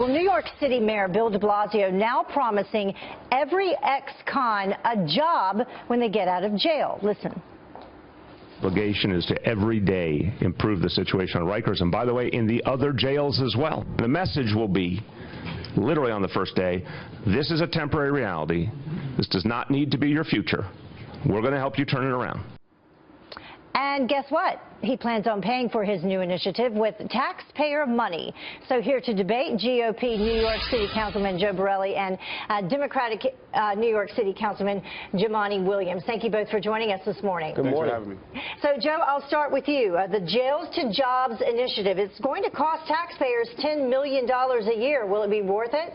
Well, New York City Mayor Bill de Blasio now promising every ex-con a job when they get out of jail. Listen. Obligation is to every day improve the situation on Rikers, and by the way, in the other jails as well. The message will be, literally on the first day, this is a temporary reality. This does not need to be your future. We're going to help you turn it around. And guess what? He plans on paying for his new initiative with taxpayer money. So here to debate, GOP New York City Councilman Joe Borelli and Democratic New York City Councilman Jumaane Williams. Thank you both for joining us this morning. Good morning. Thanks for having me. So, Joe, I'll start with you. The Jails to Jobs initiative, it's going to cost taxpayers $10 million a year. Will it be worth it?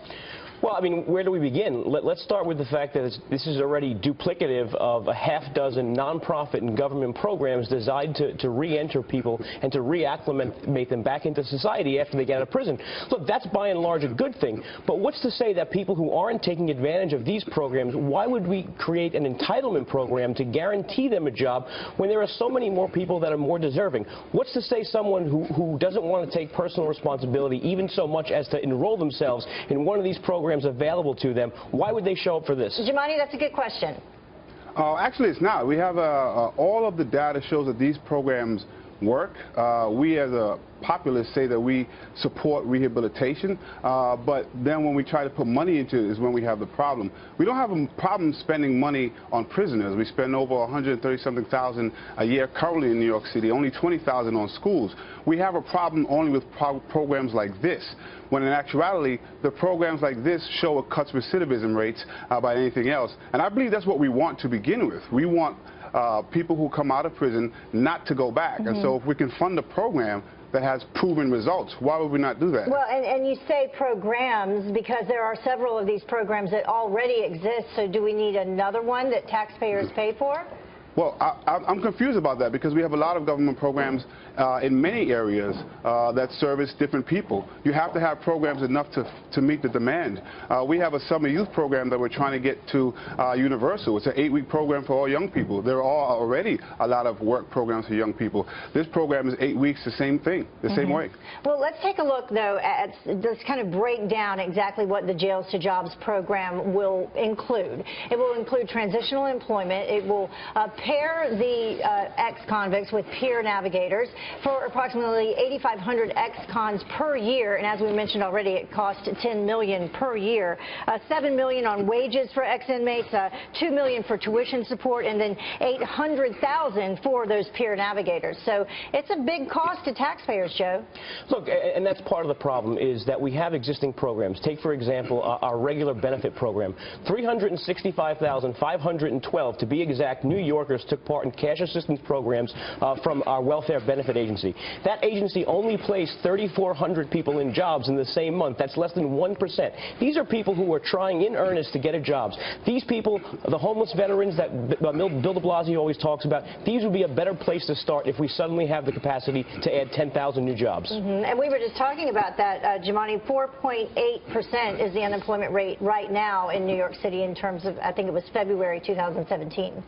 Well, I mean, where do we begin? Let's start with the fact that this is already duplicative of a half dozen nonprofit and government programs designed to re-enter people and to reacclimate them back into society after they get out of prison. Look, that's by and large a good thing, but what's to say that people who aren't taking advantage of these programs, why would we create an entitlement program to guarantee them a job when there are so many more people that are more deserving? What's to say someone who doesn't want to take personal responsibility even so much as to enroll themselves in one of these programs available to them, why would they show up for this? Jumaane, that's a good question. Actually, it's not. We have all of the data shows that these programs work. We as a populace say that we support rehabilitation, but then when we try to put money into it is when we have the problem. We don't have a problem spending money on prisoners. We spend over 130-something thousand a year currently in New York City, only 20,000 on schools. We have a problem only with programs like this, when in actuality, the programs like this show it cuts recidivism rates by anything else. And I believe that's what we want to begin with. We want people who come out of prison not to go back. And so if we can fund a program that has proven results, why would we not do that? Well, and you say programs because there are several of these programs that already exist, so do we need another one that taxpayers pay for? Well, I'm confused about that because we have a lot of government programs in many areas that service different people. You have to have programs enough to meet the demand. We have a summer youth program that we're trying to get to universal. It's an 8-week program for all young people. There are already a lot of work programs for young people. This program is 8 weeks, the same thing, the same way. Well, let's take a look, though, at this kind of break down exactly what the Jails to Jobs program will include. It will include transitional employment. It will pair the ex-convicts with peer navigators for approximately 8,500 ex-cons per year, and as we mentioned already, it costs $10 million per year. $7 million on wages for ex-inmates, $2 million for tuition support, and then $800,000 for those peer navigators. So it's a big cost to taxpayers, Joe. Look, and that's part of the problem is that we have existing programs. Take, for example, our regular benefit program. 365,512, to be exact, New Yorkers took part in cash assistance programs from our welfare benefit agency. That agency only placed 3,400 people in jobs in the same month. That's less than 1%. These are people who are trying in earnest to get a job. These people, the homeless veterans that Bill de Blasio always talks about, these would be a better place to start if we suddenly have the capacity to add 10,000 new jobs. And we were just talking about that, Jumaane. 4.8% is the unemployment rate right now in New York City in terms of, I think it was February 2017.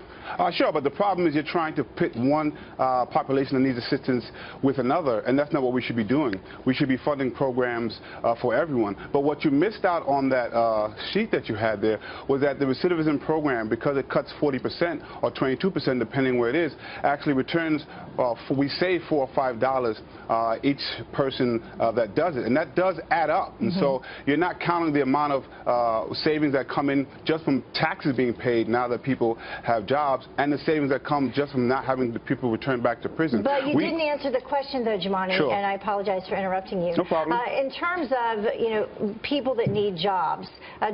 Sure, but the problem is you're trying to pit one population that needs assistance with another, and that's not what we should be doing. We should be funding programs for everyone. But what you missed out on that sheet that you had there was that the recidivism program, because it cuts 40% or 22%, depending where it is, actually returns, we save $4 or $5 each person that does it, and that does add up. And so you're not counting the amount of savings that come in just from taxes being paid now that people have jobs, and the savings that come just from not having the people return back to prison. But you didn't answer the question, though, Jumaane, sure. And I apologize for interrupting you. No problem. In terms of, people that need jobs,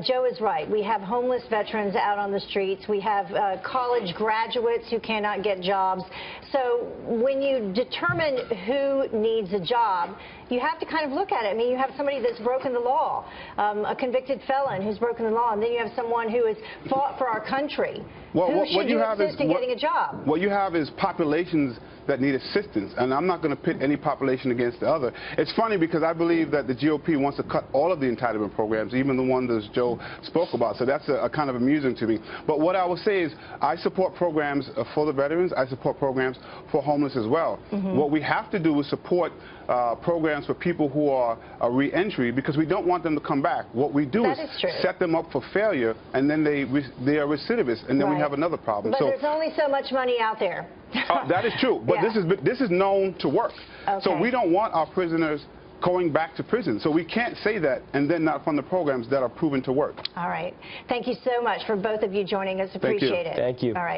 Joe is right. We have homeless veterans out on the streets. We have college graduates who cannot get jobs. So when you determine who needs a job, you have to kind of look at it. I mean, you have somebody that's broken the law, a convicted felon who's broken the law, and then you have someone who has fought for our country. Well, who should you assist in getting a job? What you have is populations that need assistance, and I'm not going to pit any population against the other. It's funny because I believe that the GOP wants to cut all of the entitlement programs, even the ones that Joe spoke about, so that's a kind of amusing to me. But what I will say is I support programs for the veterans. I support programs for homeless as well. What we have to do is support programs programs for people who are re-entry because we don't want them to come back. What we do is set them up for failure, and then they are recidivists, and then we have another problem. But there's only so much money out there. That is true, but this is known to work. So we don't want our prisoners going back to prison. So we can't say that and then not fund the programs that are proven to work. All right. Thank you so much for both of you joining us. Appreciate it. Thank you. All right.